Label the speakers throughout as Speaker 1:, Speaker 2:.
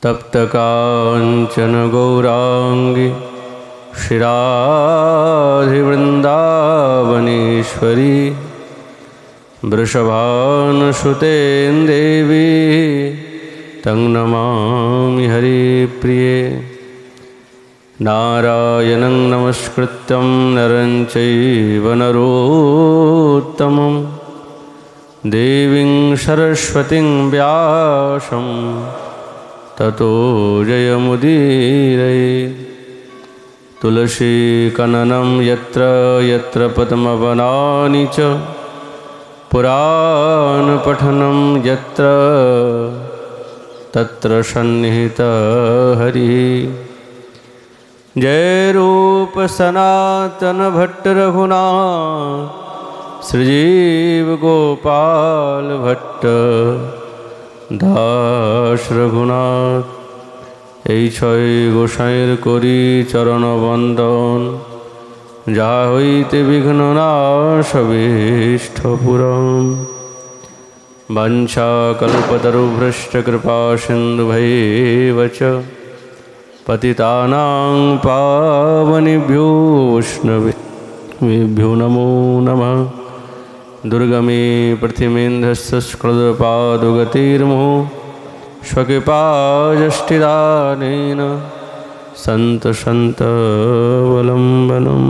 Speaker 1: तप्त कांचन गौरांगी श्रीराधिवृंदावनेश्वरी वृषभानुसुते देवी तं नमामि हरिप्रिये। नारायणं नमस्कृत्यं नरं चैव नरोत्तमं देवीं सरस्वतीं व्यासं ततो जयमुदीरये। तुलसी कननं यत्र यत्र पद्मवनानि च पुराण पठनं यत्र तत्र सन्निहितः हरिः। जय रूप सनातन भट्ट रघुनाथ श्रीजीव गोपाल भट्ट दास रघुनाथ। এই ছয় গোসাইর করি চরণ বন্দন, যাহা হইতে বিঘ্ন নাশবিষ্ঠ পুরম। বাঞ্ছাকল্পতরুভ্রষ্ট কৃপা সিন্ধুভৈব চ পতিতানাং পাবনেভ্यो वैष्णवेभ्यो नमो नमः। दुर्गमे पृथिवीन्धस्सस्कृतपादुगतिर्मुहुः स्वकृपाजष्टिदानेन सन्तसन्तवलम्बनम्।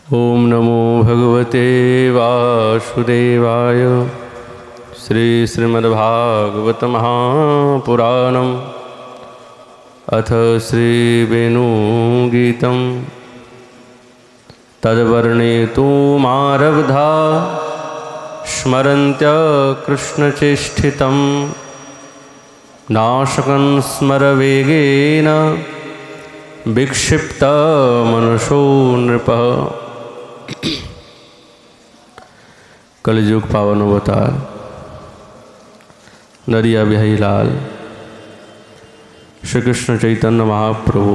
Speaker 1: ओम नमो भगवते वासुदेवाय। श्री श्रीमद्भागवत महापुराणम् अथ श्री वेणुगीतं तद्वर्णयितुमारब्धा स्मरन्त्य कृष्णचेष्टितं नाशकं स्मरवेगेन विक्षिप्त मनसो नृपः। कलिजुग पावन अवतार नरिया बिहारी लाल श्री कृष्ण चैतन्य महाप्रभु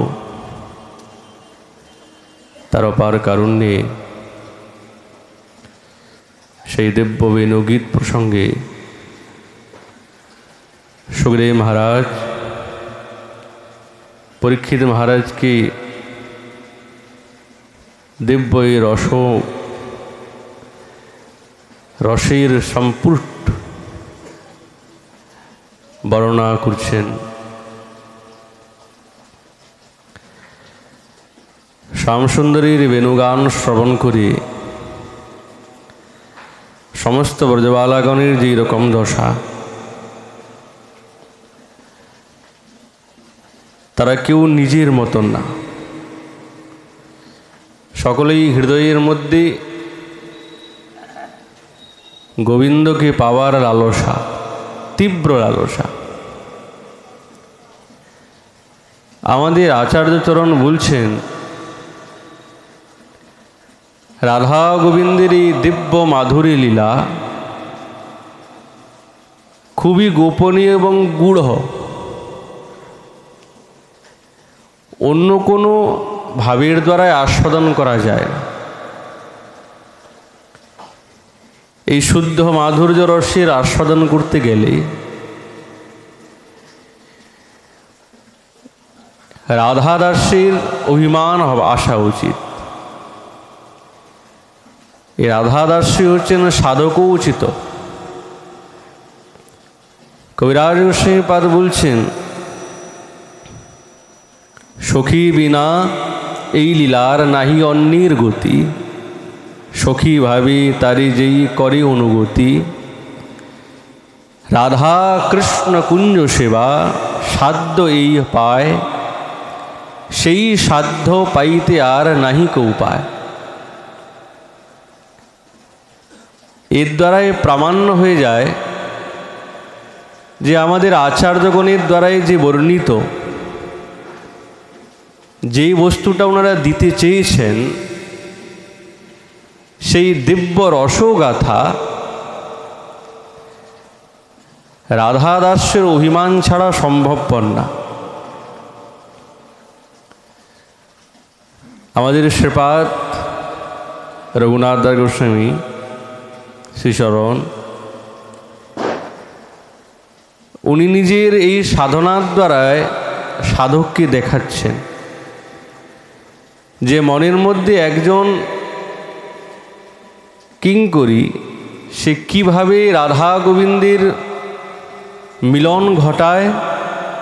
Speaker 1: तार अपार कारुण्ये সেই দিব্য বেণুগীত প্রসঙ্গে सुखदेव महाराज परीक्षित महाराज की दिव्य रसेर सम्पुट बर्णना करছেন। श्यामसुंदरीर वेणुगान श्रवण करे समस्त ब्रजबालागणेर जे रकम दशा, तारा केउ निजेर मतन ना, सकलेई हृदयेर मध्य गोविंद के पावार लालसा, तीव्र लालसा। आमादेर आचार्यचरण बोलছেন राधा गोविंदेर दिव्य माधुरी लीला खूबी गोपनीय एवं गूढ़, अन्य कोनो भावेर द्वारा आस्वादन करा जाए ना। এই শুদ্ধ মাধুর্য রসের আস্বাদন করতে গেলে রাধা দাসের অভিমান আসা উচিত। এই রাধা দাসী হচ্ছেন সাধকও উচিত। কবিরাজ গোস্বামীপাদ বলছেন সখী বিনা এই লীলার নাহি অন্যের গতি, सखी भावी तारी जेई करे अनुगति। राधा कृष्ण कुंज सेवा साध्य एई पाय, सेई साध्य पाइते आर नाहि को उपाय। एर द्वाराई प्रामाण्य हो जाए जे आमादेर आचार्यगणेर द्वाराई जे वर्णित যেই বস্তুটা ওনারা দিতে চেয়েছেন সেই দিব্য রসগাথা রাধা দাসের অভিমান ছাড়া সম্ভবপর না। আমাদের শ্রীপাদ রঘুনাথ দাস গোস্বামী শ্রীচরণ উনি নিজের এই সাধনার দ্বারায় সাধককে দেখাচ্ছেন যে মনের মধ্যে একজন কিঙ্করী সে কিভাবে রাধা গোবিন্দের মিলন ঘটায়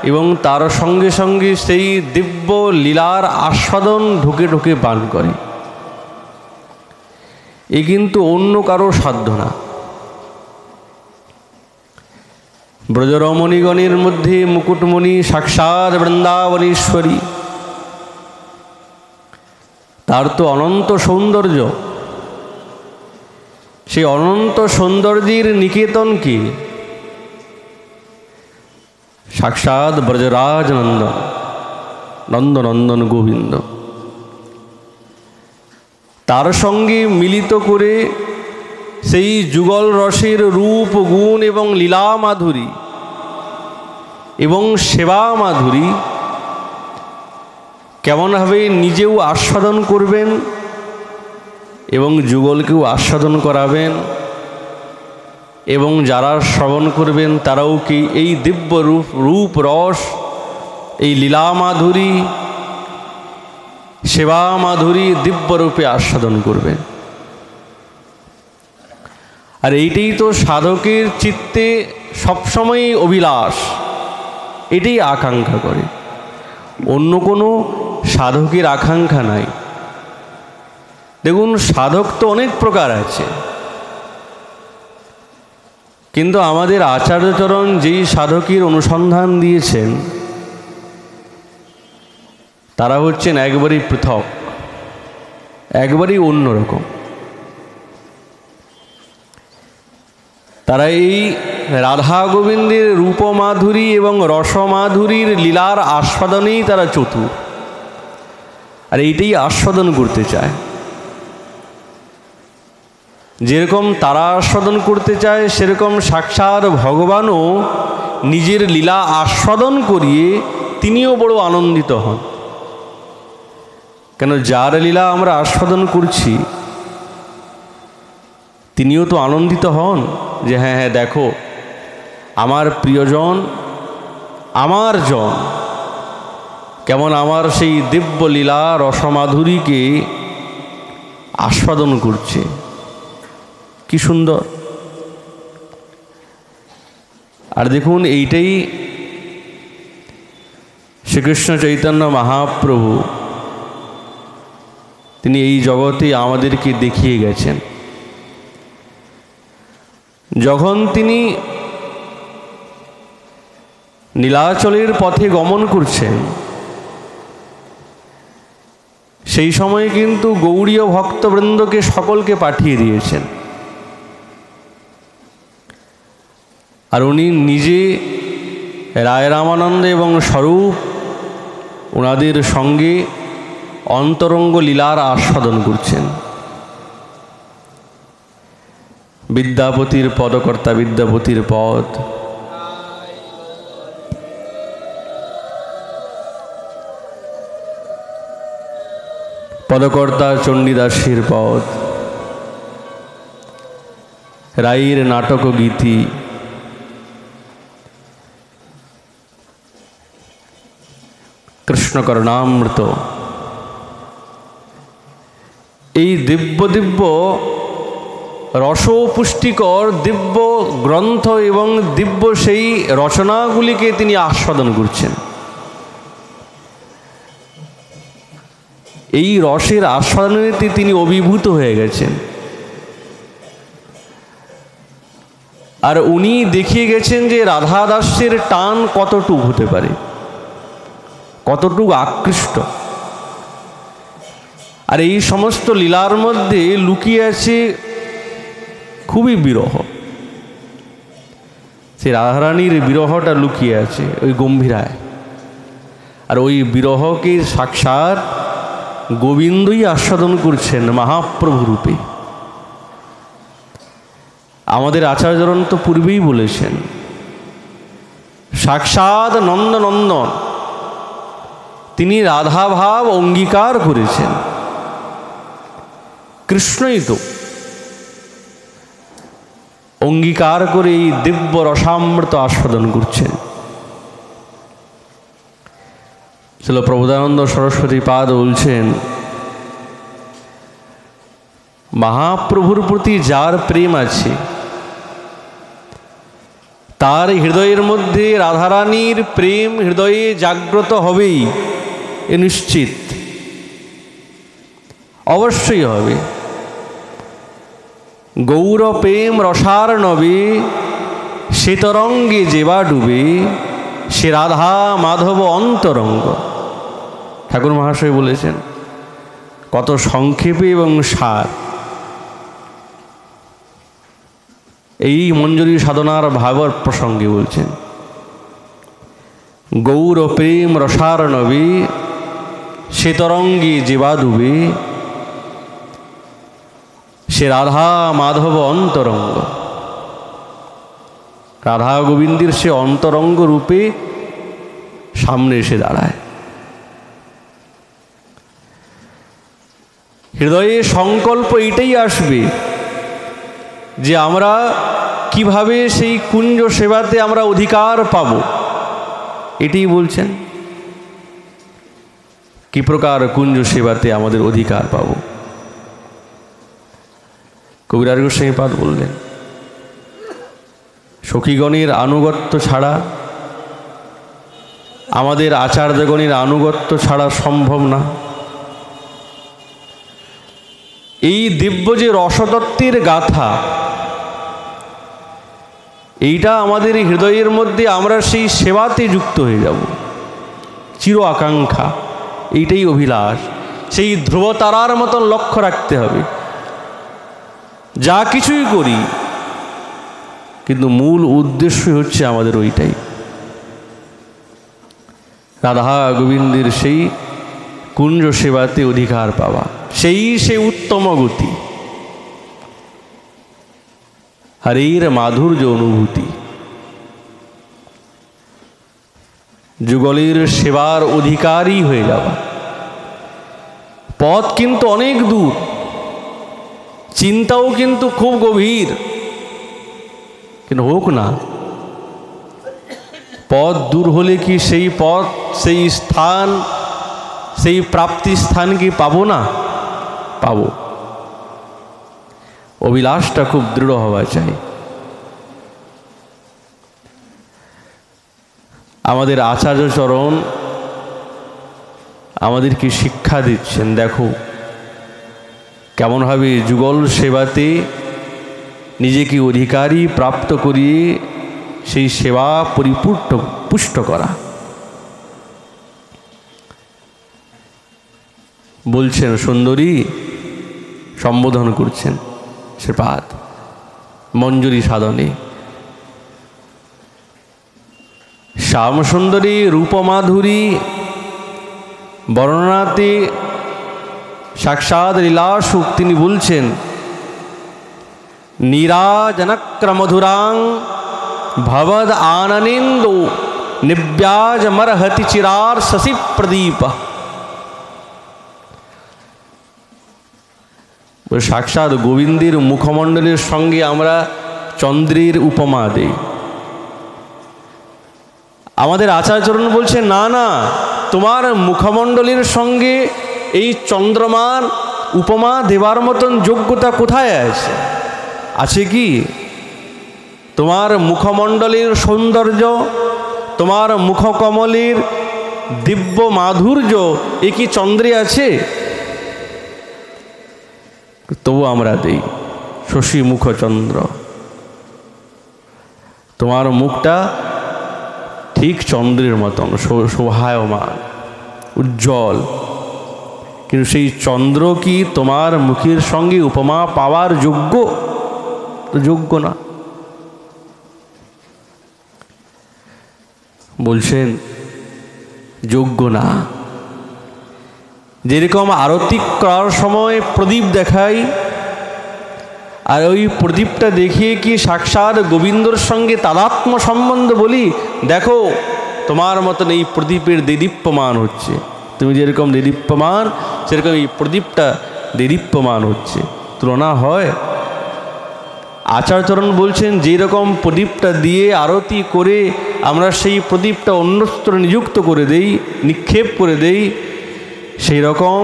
Speaker 1: এবং তার সঙ্গে সঙ্গে সেই দিব্য লীলার আস্বাদন ঢুকে ঢুকে পান করে। এ কিন্তু অন্য কারো সাধ্য না। ব্রজরমণীগণের মধ্যে মুকুটমণি সাক্ষাৎ বৃন্দাবনেশ্বরী, তার তো অনন্ত সৌন্দর্য। সেই অনন্ত সৌন্দর্যের নিকেতন কি? সাক্ষাৎ ব্রজরাজ নন্দন, নন্দনন্দন গোবিন্দ। তার সঙ্গে মিলিত করে সেই যুগল রসের রূপ গুণ এবং লীলা মাধুরী এবং সেবা মাধুরী কেমনভাবে নিজেও আস্বাদন করবেন এবং যুগলকেও আস্বাদন করাবেন, এবং যারা শ্রবণ করবেন তারাও কি এই দিব্য রূপ রস, এই লীলা মাধুরী, সেবা মাধুরী দিব্যরূপে আস্বাদন করবেন। আর এইটাই তো সাধকের চিত্তে সবসময় অভিলাষ, এটাই আকাঙ্ক্ষা করে। অন্য কোনো সাধকের আকাঙ্ক্ষা নাই। দেখুন, সাধক তো অনেক প্রকার আছে, কিন্তু আমাদের আচার্যচরণ যেই সাধকের অনুসন্ধান দিয়েছেন তারা হচ্ছেন একবারই পৃথক, একবারই অন্যরকম। তারা এই রাধা গোবিন্দের রূপমাধুরী এবং রসমাধুরীর লীলার আস্বাদনেই তারা চতুর, আর এইটাই আস্বাদন করতে চায়। যেরকম তারা আস্বাদন করতে চায় সেরকম সাক্ষাৎ ভগবানও নিজের লীলা আস্বাদন করিয়ে তিনিও বড় আনন্দিত হন। কেন, যার লীলা আমরা আস্বাদন করছি তিনিও তো আনন্দিত হন যে হ্যাঁ হ্যাঁ দেখো আমার প্রিয়জন, আমার জন কেমন আমার সেই দিব্য লীলা রসমাধুরীকে আস্বাদন করছে, কি সুন্দর। আর দেখুন, এইটাই শ্রীকৃষ্ণ চৈতন্য মহাপ্রভু তিনি এই জগতে আমাদেরকে দেখিয়ে গেছেন। যখন তিনি নীলাচলের পথে গমন করছেন সেই সময় কিন্তু গৌড়ীয় ভক্তবৃন্দকে সকলকে পাঠিয়ে দিয়েছেন, আর উনি নিজে রায় রামানন্দ এবং স্বরূপ ওনাদের সঙ্গে অন্তরঙ্গ লীলার আস্বাদন করছেন। বিদ্যাপতির পদকর্তা বিদ্যাপতির পদ, পদকর্তা চণ্ডীদাসের পদ, রায়ের নাটক গীতি, কৃষ্ণকর্ণামৃত, এই দিব্য দিব্য রসপুষ্টিকর দিব্য গ্রন্থ এবং দিব্য সেই রচনাগুলিকে তিনি আস্বাদন করছেন। এই রসের আস্বাদনেতে তিনি অভিভূত হয়ে গেছেন, আর উনি দেখিয়ে গেছেন যে রাধা দাসের টান কতটুকু হতে পারে, কতটুকু আকৃষ্ট। আর এই সমস্ত লীলার মধ্যে লুকিয়ে আছে খুবই বিরহ, সেই রাধারানীর বিরহটা লুকিয়ে আছে ওই গম্ভীরায়। আর ওই বিরহকে সাক্ষাৎ গোবিন্দই আস্বাদন করছেন মহাপ্রভু রূপে। আমাদের আচার্যরণ তো পূর্বেই বলেছেন, সাক্ষাৎ নন্দনন্দন তিনি রাধাভাব অঙ্গীকার করেছেন। কৃষ্ণই তো অঙ্গীকার করে এই দিব্য রসামৃত আস্বাদন করছেন। শ্রীল প্রবোধানন্দ সরস্বতী পাদ বলছেন, মহাপ্রভুর প্রতি যার প্রেম আছে তার হৃদয়ের মধ্যে রাধারানীর প্রেম হৃদয়ে জাগ্রত হবেই, এ নিশ্চিত, অবশ্যই হবে। গৌর প্রেম রসার নবে সে তরঙ্গে যেবা ডুবে, সে রাধা মাধব অন্তরঙ্গ। ঠাকুর মহাশয় বলেছেন, কত সংক্ষেপে এবং সার। এই মঞ্জুরি সাধনার ভাবর প্রসঙ্গে বলছেন, গৌর প্রেম রসার নবে সে তরঙ্গে যেবা ডুবে, সে রাধা মাধব অন্তরঙ্গ। রাধা গোবিন্দের সে অন্তরঙ্গ রূপে সামনে এসে দাঁড়ায়। হৃদয়ে সংকল্প এটাই আসবে যে আমরা কিভাবে সেই কুঞ্জ সেবাতে আমরা অধিকার পাব। এটাই বলছেন, কি প্রকার কুঞ্জ সেবাতে আমাদের অধিকার পাব। কবিরাজ গোস্বামী পাদ বললেন, সখীগণের আনুগত্য ছাড়া, আমাদের আচার্যগণের আনুগত্য ছাড়া সম্ভব না। এই দিব্য যে রসতত্ত্বের গাথা, এইটা আমাদের হৃদয়ের মধ্যে আমরা সেই সেবাতে যুক্ত হয়ে যাব। চির আকাঙ্ক্ষা, এইটাই অভিলাষ। সেই ধ্রুবতারার মতন লক্ষ্য রাখতে হবে। যা কিছুই করি, কিন্তু মূল উদ্দেশ্য হচ্ছে আমাদের ওইটাই, রাধা গোবিন্দের সেই কুঞ্জ সেবাতে অধিকার পাওয়া, সেই উত্তম গতি, হরির মাধুর্য অনুভূতি। যুগলের সেবার অধিকারী হয়ে যাওয়া। পথ কিন্তু অনেক দূর, চিন্তাও কিন্তু খুব গভীর, কিন্তু হোক না। পথ দূর হলে কি সেই পথ, সেই স্থান, সেই প্রাপ্তি স্থান কি পাবো না? পাবো। অভিলাষটা খুব দৃঢ় হওয়া চাই। আমাদের আচার্যচরণ আমাদেরকে শিক্ষা দিচ্ছেন, দেখো কেমনভাবে যুগল সেবাতে নিজেকে অধিকারী প্রাপ্ত করিয়ে সেই সেবা পুষ্ট করা। বলছেন সুন্দরী, সম্বোধন করছেন শ্রীপাদ মঞ্জুরি সাধনে। শ্যাম সুন্দরী রূপমাধুরী বর্ণনাতে সাক্ষাৎ লীলাসুখ তিনি বলছেন, নীরাজনক্রমধুরাং ভবদ আনন্দ নিব্যাজ মরহতি চিরার শশি প্রদীপ। সাক্ষাৎ গোবিন্দের মুখমণ্ডলের সঙ্গে আমরা চন্দ্রের উপমা দেই। আমাদের আচার্যচরণ বলছে, না না, তোমার মুখমণ্ডলের সঙ্গে এই চন্দ্রমার উপমা দেবার মতন যোগ্যতা কোথায় আছে? আছে কি? তোমার মুখমণ্ডলের সৌন্দর্য, তোমার মুখকমলের দিব্য মাধুর্য এ কি চন্দ্রে আছে? তবু আমরা দেই শশী মুখচন্দ্র। তোমার মুখটা ঠিক চন্দ্রের মতন শোভায়মান, উজ্জ্বল, কিন্তু সেই চন্দ্র কি তোমার মুখের সঙ্গে উপমা পাওয়ার যোগ্য? যোগ্য না। বলছেন যোগ্য না। যেরকম আরতি করার সময় প্রদীপ দেখাই, আর ওই প্রদীপটা দেখিয়ে কি সাক্ষাৎ গোবিন্দর সঙ্গে তাদাত্ম্য সম্বন্ধ বলি, দেখো তোমার মতন এই প্রদীপের দেদীপ্যমান হচ্ছে, তুমি যেরকম দেদীপ্যমান সেরকম এই প্রদীপটা দেদীপ্যমান হচ্ছে, তুলনা হয়? আচার্যচরণ বলছেন যেরকম প্রদীপটা দিয়ে আরতি করে আমরা সেই প্রদীপটা অন্যত্র নিযুক্ত করে দেই, নিক্ষেপ করে দেই, সেই রকম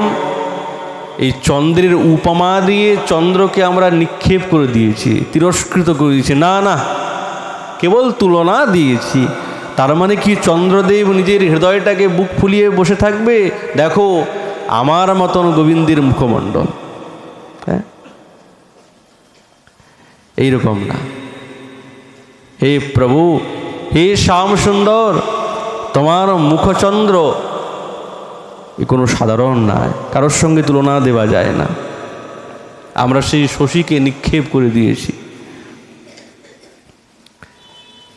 Speaker 1: এই চন্দ্রের উপমা দিয়ে চন্দ্রকে আমরা নিক্ষেপ করে দিয়েছি, তিরস্কৃত করে দিয়েছি। না না, কেবল তুলনা দিয়েছি। তার মানে কি চন্দ্রদেব নিজের হৃদয়টাকে বুক ফুলিয়ে বসে থাকবে, দেখো আমার মতন গোবিন্দের মুখমণ্ডল? হ্যাঁ, এইরকম না। হে প্রভু, হে শ্যাম সুন্দর, তোমার মুখচন্দ্র এ কোনো সাধারণ নয়, কারোর সঙ্গে তুলনা দেওয়া যায় না। আমরা সেই শশীকে নিক্ষেপ করে দিয়েছি।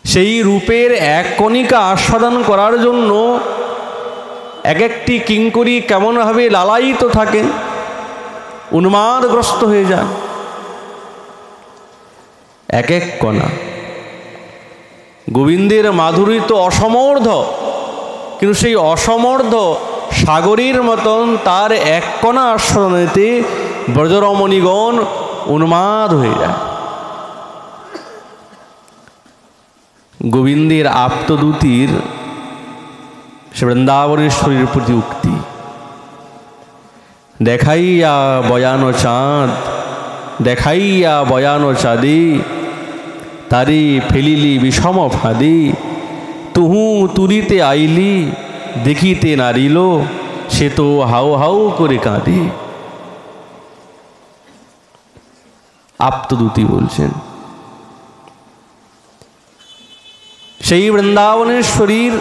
Speaker 1: সেই রূপের এক কণিকা আস্বাদন করার জন্য এক একটি কিঙ্করী কেমনভাবে লালায়িত থাকেন, উন্মাদগ্রস্ত হয়ে যান। এক এক কণা গোবিন্দের মাধুরী তো অসমর্ধ, কিন্তু সেই অসমর্ধ সাগরের মতন তার এক কণা আস্বাদনেতে ব্রজরমণীগণ উন্মাদ হয়ে যায়। গোবিন্দের আপ্তদূতির সে বৃন্দাবনেশ্বরীর প্রতি উক্তি, দেখাইয়া বয়ানো চাঁদ, দেখাইয়া বয়ানো চাঁদে, তারে ফেলিলি বিষম ফাঁদে, তুহু তুলিতে আইলি, দেখিতে নারিল, সে তো হাউ হাউ করে কাঁদে। আপ্তদূতি বলছেন। সেই বৃন্দাবনেশ্বরীর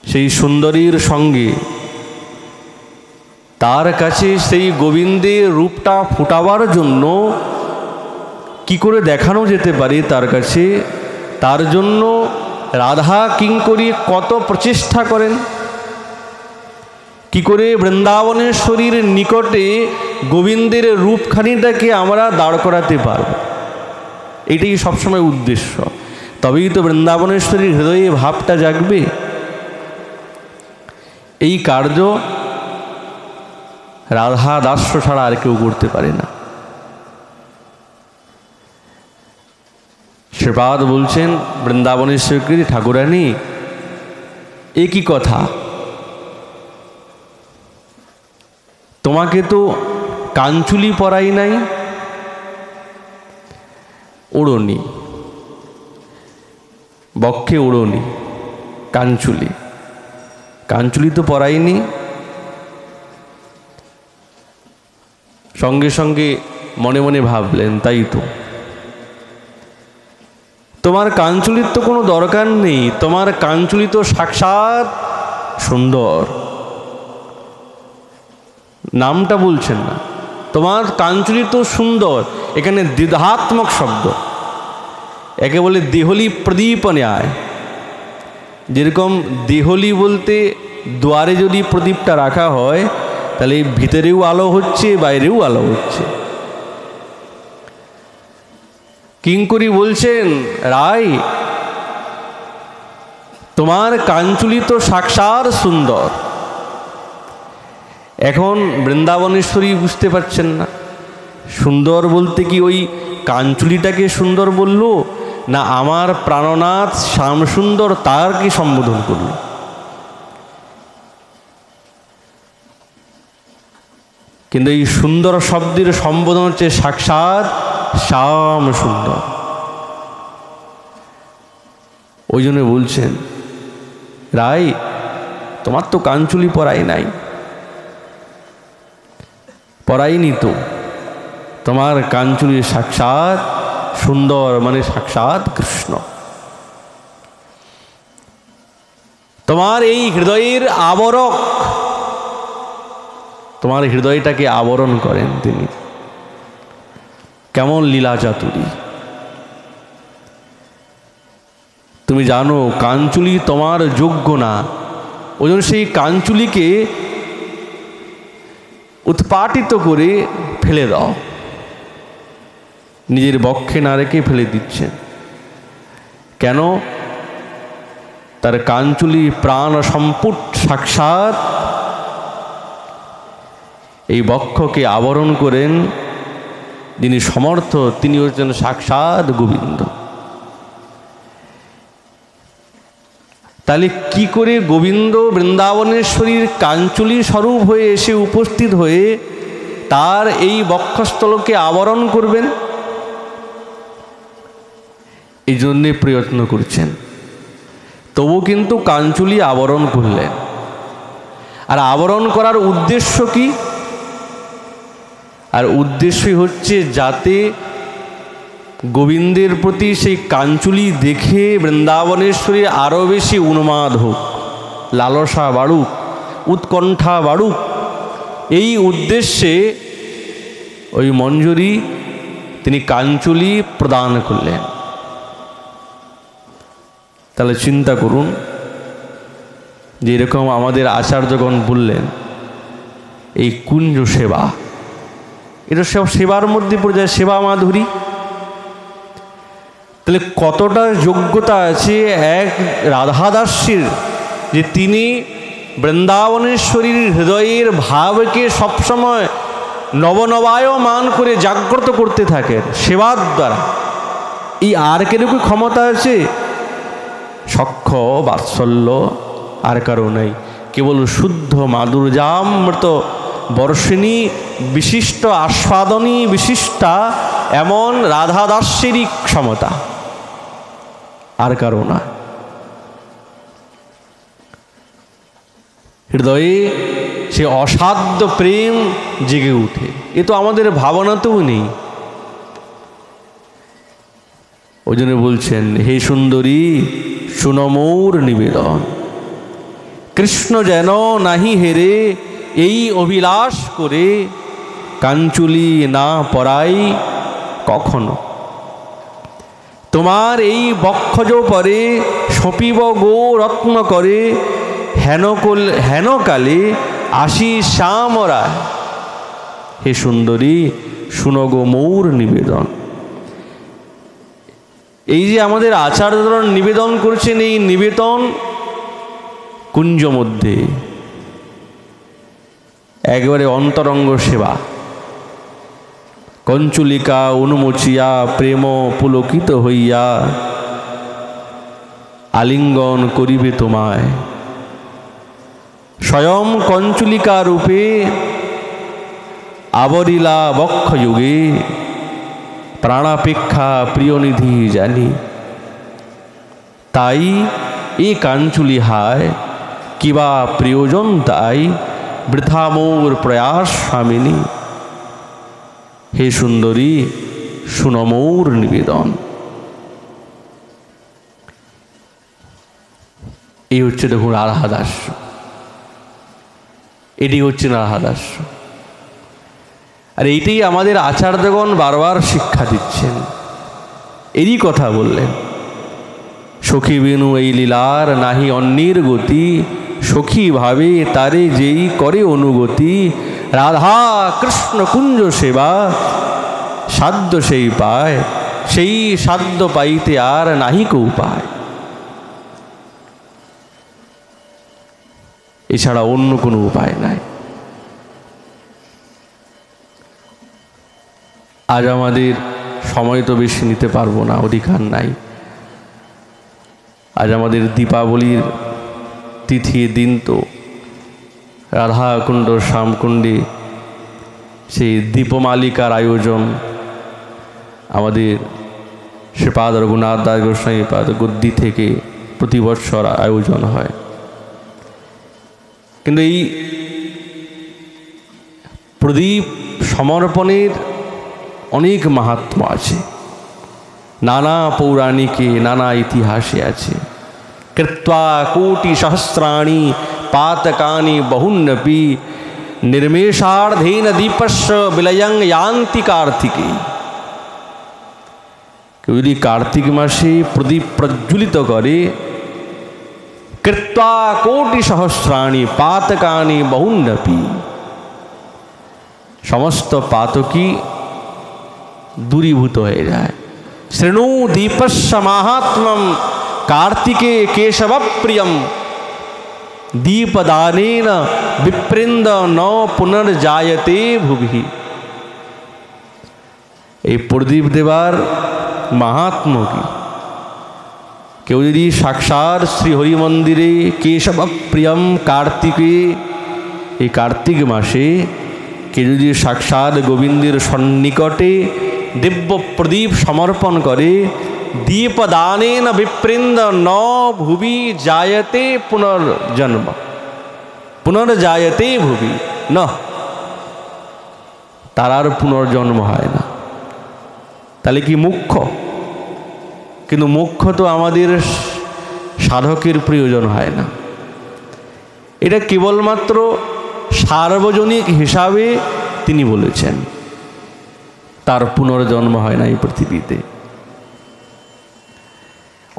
Speaker 1: সেই সুন্দরীর সঙ্গে তার কাছে সেই গোবিন্দের রূপটা ফুটাবার জন্য কি করে দেখানো যেতে পারে তার কাছে, তার জন্য রাধা কিঙ্করী কত প্রচেষ্টা করেন। কি করে বৃন্দাবনেশ্বরীর নিকটে গোবিন্দের রূপখানিটাকে আমরা দাঁড় করাতে পারব, এটাই সবসময় উদ্দেশ্য। তবেই তো বৃন্দাবনেশ্বরীর হৃদয়ে ভাবটা জাগবে। এই কার্য রাধা দাস্য ছাড়া আর কেউ করতে পারে না। শ্রীপাদ বলছেন বৃন্দাবনেশ্বরী ঠাকুরানী, এ কি কথা, তোমাকে তো কাঞ্চুলি পরাই নাই, ওড়নি, বক্ষে ওড়নি, কাঞ্চুলি, কাঞ্চুলি তো পরাইনি। সঙ্গে সঙ্গে মনে মনে ভাবলেন, তাই তো, তোমার কাঞ্চুলির তো কোনো দরকার নেই, তোমার কাঞ্চুলি তো সাক্ষাৎ সুন্দর, নামটা বলছেন না, তোমার কাঞ্চুলি তো সুন্দর। এখানে দ্বিধাত্মক শব্দ, একে বলে দেহলি প্রদীপ ন্যায়। যেরকম দেহলি বলতে দ্বারে যদি প্রদীপটা রাখা হয় তাহলে ভিতরেও আলো হচ্ছে, বাইরেও আলো হচ্ছে। কিঙ্করী বলছেন, রাই তোমার কাঞ্চুলি তো সাক্ষাৎ সুন্দর। এখন বৃন্দাবনেশ্বরী বুঝতে পারছেন না, সুন্দর বলতে কি ওই কাঞ্চুলিটাকে সুন্দর বলল, না আমার প্রাণনাথ শ্যামসুন্দর তার কি সম্বোধন করল। কিন্তু এই সুন্দর শব্দের সম্বোধন হচ্ছে সাক্ষাৎ শ্যাম সুন্দর। ওই জন্য বলছেন, রাই তোমার তো কাঞ্চুলি পরাই নাই, পরাইনি তো, তোমার কাঞ্চুলি সাক্ষাৎ সুন্দর, মানে সাক্ষাৎ কৃষ্ণ। তোমার এই হৃদয়ের আবরক, তোমার হৃদয়টাকে আবরণ করেন তিনি। কেমন লীলা চাতুরী! তো তুমি জানো কাঞ্চুলি তোমার যোগ্য না, ওই জন্য সেই কাঞ্চুলিকে উৎপাটিত করে ফেলে দাও। নিজের বক্ষে না রেখে ফেলে দিচ্ছেন। কেন? তার কাঞ্চুলি প্রাণ সম্পুট সাক্ষাৎ এই বক্ষকে আবরণ করেন যিনি সমর্থ, তিনি হচ্ছেন সাক্ষাৎ গোবিন্দ। তাহলে কি করে গোবিন্দ বৃন্দাবনেশ্বরীর কাঞ্চুলি স্বরূপ হয়ে এসে উপস্থিত হয়ে তার এই বক্ষস্থলকে আবরণ করবেন? এই জন্যে প্রয়ত্ন করছেন। তবু কিন্তু কাঞ্চুলি আবরণ করলেন। আর আবরণ করার উদ্দেশ্য কি? আর উদ্দেশ্যই হচ্ছে যাতে গোবিন্দের প্রতি সেই কাঞ্চুলি দেখে বৃন্দাবনেশ্বরী আরও বেশি উন্মাদ হোক, লালসা বাড়ুক, উৎকণ্ঠা বাড়ুক। এই উদ্দেশ্যে ওই মঞ্জুরি তিনি কাঞ্চুলি প্রদান করলেন। তাহলে চিন্তা করুন যে এরকম আমাদের আচার্যগণ বললেন এই কুঞ্জ সেবা, এটা সব সেবার মধ্যে পড়ে যায়, সেবা মাধুরী। তাহলে কতটা যোগ্যতা আছে এক রাধাদাসীর যে তিনি বৃন্দাবনেশ্বরীর হৃদয়ের ভাবকে সবসময় নবনবায়মান করে জাগ্রত করতে থাকেন সেবার দ্বারা। এই আর কিরকম ক্ষমতা আছে? সখ্য বাৎসল্য আর কারো নেই, কেবল শুদ্ধ মাধুর্যামৃত বর্ষিণী বিশিষ্ট আস্বাদনী বিশিষ্টা এমন রাধাদাসেরই ক্ষমতা, আর কারো না। হৃদয়ে সে অসাধ্য প্রেম জেগে উঠে, এ তো আমাদের ভাবনাতেও নেই। ওই জন্য বলছেন হে সুন্দরী শুনো মোর নিবেদন, কৃষ্ণ যেন নাহি হেরে এই অভিলাষ করে কাঞ্চুলি না পরাই কখনো। তোমার এই বক্ষজ পরে সপিব গো রত্ন করে হেন কালে আসি শ্যামরা। হে সুন্দরী শুনো গো মোর নিবেদন। এই যে আমাদের আচার্যগণ নিবেদন করছেন, এই নিবেদন কুঞ্জ মধ্যে একবারে অন্তরঙ্গ সেবা। কঞ্চুলিকা অনুমোচিয়া প্রেম পুলকিত হইয়া আলিঙ্গন করিবে তোমায়। স্বয়ং কঞ্চুলিকা রূপে আবরিলা বক্ষযুগে প্রাণাপেক্ষা প্রিয়নিধি জানি। তাই এ কাঞ্চুলি হায় কিবা প্রিয়জন তাই বৃথা মোর প্রয়াস স্বামিনী। হে সুন্দরী শুনো মোর নিবেদন। এই হচ্ছে দেখুন রাধাদাস্য, এটি হচ্ছে রাধাদাস্য। আর এইটাই আমাদের আচার্যগণ বারবার শিক্ষা দিচ্ছেন, এরই কথা বললেন। সখী বিনু এই লীলার নাহি অন্যের গতি, সখী ভাবে তারে যেই করে অনুগতি। রাধা কৃষ্ণ কুঞ্জ সেবা সাধ্য সেই পায়, সেই সাধ্য পাইতে আর নাহি কো উপায়। এছাড়া অন্য কোনো উপায় নাই। আজ আমাদের সময় তো বেশি নিতে পারবো না, অধিকার নাই। আজ আমাদের দীপাবলির তিথি দিন, তো রাধাকুণ্ড শ্যামকুণ্ডে সেই দীপমালিকার আয়োজন আমাদের শ্রীপাদ রঘুনাথ দাস গোস্বামী পাদ গদ্দি থেকে প্রতি বৎসর আয়োজন হয়। কিন্তু এই প্রদীপ সমর্পণের অনেক মাহাত্ম্য আছে, নানা পৌরাণিকে নানা ইতিহাসে আছে। কৃত্বা কোটি সহস্রাণি পাতকানি বহুন্নপি নির্মেষার্ধেন দীপস্য বিলয়ং यान्ति कार्तिके। কেউ যদি কার্তিক মাসে প্রদীপ প্রজ্বলিত করে, কৃত্বা কোটি সহস্রাণি পাতকানি বহুন্নপি, সমস্ত পাতকই দূরীভূত হয়ে যায়। শৃণু দীপস্য মাহাত্ম্যম কার্তিকে কেশব প্রিয়ম দীপদানেন বিপ্রেন্দ ন পুনর্জায়তে ভুবি। এই প্রদীপ দেবার মাহাত্ম্য কি? কেউ যদি সাক্ষাৎ শ্রী হরি মন্দিরে কেশব প্রিয়ম কার্তিকে, এই কার্তিক মাসে কেউ যদি সাক্ষাৎ গোবিন্দের সন্নিকটে দিব্য প্রদীপ সমর্পণ করে, দীপদানেন বিপ্রেন্দ ন ভুবি জায়তে পুনর্জন্ম পুনর্জায়তে ভুবি ন, তার আর পুনর্জন্ম হয় না। তাহলে কি মুখ্য? কিন্তু মুখ্য তো আমাদের সাধকের প্রয়োজন হয় না। এটা কেবলমাত্র সার্বজনিক হিসাবে তিনি বলেছেন, তার পুনর্জন্ম হয় না এই পৃথিবীতে।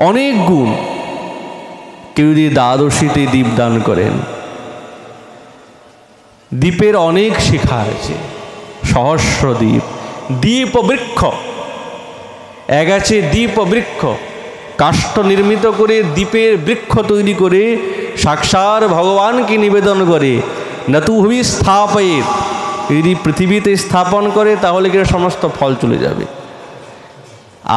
Speaker 1: অনেক গুণ। কেউ যদি দ্বাদশীতে দীপদান করেন, দ্বীপের অনেক শিখা আছে, সহস্র দ্বীপ, দ্বীপ বৃক্ষ এক আছে, দ্বীপ বৃক্ষ কাষ্ঠ নির্মিত করে দ্বীপের বৃক্ষ তৈরি করে সাক্ষাৎ ভগবানকে নিবেদন করে। নতু ভূমি স্থাপয়েত, যদি পৃথিবীতে স্থাপন করে তাহলে কি সমস্ত ফল চলে যাবে।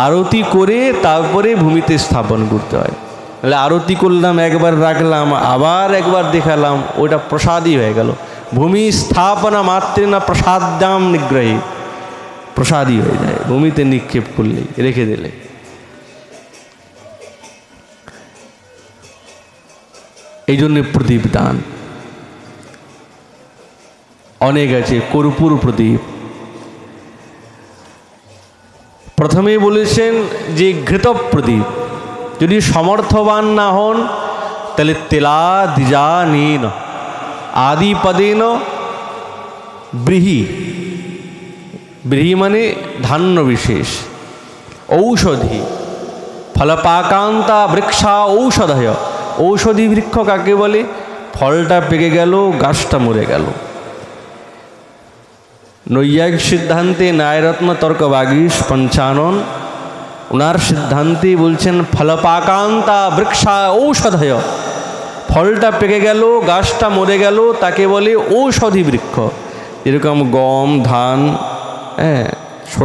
Speaker 1: আরতি করে তারপরে ভূমিতে স্থাপন করতে হয়। তাহলে আরতি করলাম, একবার রাখলাম, আবার একবার দেখালাম, ওইটা প্রসাদই হয়ে গেল। ভূমি স্থাপনা মাত্রে না প্রসাদাম নিগ্রহী, প্রসাদই হয়ে যায় ভূমিতে নিক্ষেপ করলে, রেখে দিলে। এই জন্যে প্রদীপ দান অনেক আছে। কর্পূর প্রদীপ প্রথমে বলেছেন যে ঘৃত প্রদীপ, যদি সমর্থবান না হন তাহলে তেলা দ্বিজানীন আদি পদেন ব্রীহি, ব্রীহি মানে ধান্য বিশেষ, ঔষধি ফলপাকান্তা বৃক্ষা ঔষধয়, ঔষধি বৃক্ষ কাকে বলে? ফলটা পেকে গেল, গাছটা মরে গেল। নৈয়ায়িক সিদ্ধান্তে ন্যায়রত্ন তর্ক বাগীশ পঞ্চানন, ওনার সিদ্ধান্তে বলছেন ফলপাকান্তা বৃক্ষা ঔষধয়, ফলটা পেকে গেল, গাছটা মরে গেল, তাকে বলে ঔষধি বৃক্ষ। এরকম গম, ধান, শস্য